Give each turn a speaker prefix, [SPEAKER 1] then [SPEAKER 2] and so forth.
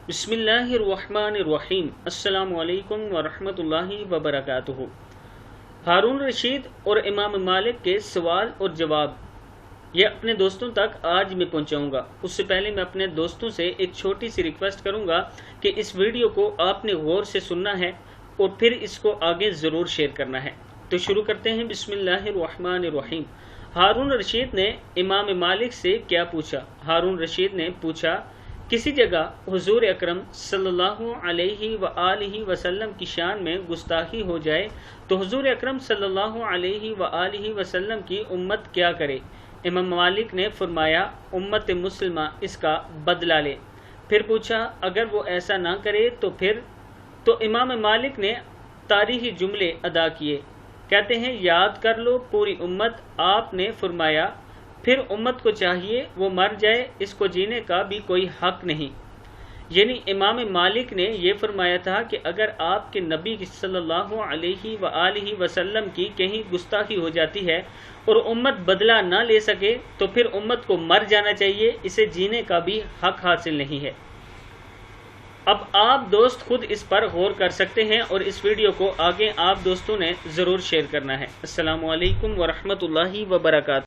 [SPEAKER 1] بسم اللہ الرحمن الرحیم۔ السلام علیکم ورحمۃ اللہ وبرکاتہ۔ ہارون رشید اور امام مالک کے سوال اور جواب یہ اپنے دوستوں تک آج میں پہنچاؤں گا۔ اس سے پہلے میں اپنے دوستوں سے ایک چھوٹی سی ریکویسٹ کروں گا کہ اس ویڈیو کو آپ نے غور سے سننا ہے اور پھر اس کو آگے ضرور شیئر کرنا ہے۔ تو شروع کرتے ہیں۔ بسم اللہ الرحمن الرحیم۔ ہارون رشید نے امام مالک سے کیا پوچھا؟ ہارون رشید نے پوچھا، کسی جگہ حضور اکرم صلی اللہ علیہ وآلہ وسلم کی شان میں گستاخی ہو جائے تو حضور اکرم صلی اللہ علیہ وآلہ وسلم کی امت کیا کرے؟ امام مالک نے فرمایا، امت مسلمہ اس کا بدلہ لے۔ پھر پوچھا، اگر وہ ایسا نہ کرے تو پھر؟ تو امام مالک نے تاریخی جملے ادا کیے، کہتے ہیں یاد کر لو پوری امت۔ آپ نے فرمایا پھر امت کو چاہیے وہ مر جائے، اس کو جینے کا بھی کوئی حق نہیں۔ یعنی امام مالک نے یہ فرمایا تھا کہ اگر آپ کے نبی صلی اللہ علیہ وآلہ وسلم کی کہیں گستاخی ہو جاتی ہے اور امت بدلہ نہ لے سکے تو پھر امت کو مر جانا چاہیے، اسے جینے کا بھی حق حاصل نہیں ہے۔ اب آپ دوست خود اس پر غور کر سکتے ہیں اور اس ویڈیو کو آگے آپ دوستوں نے ضرور شیئر کرنا ہے۔ السلام علیکم ورحمۃ اللہ وبرکاتہ۔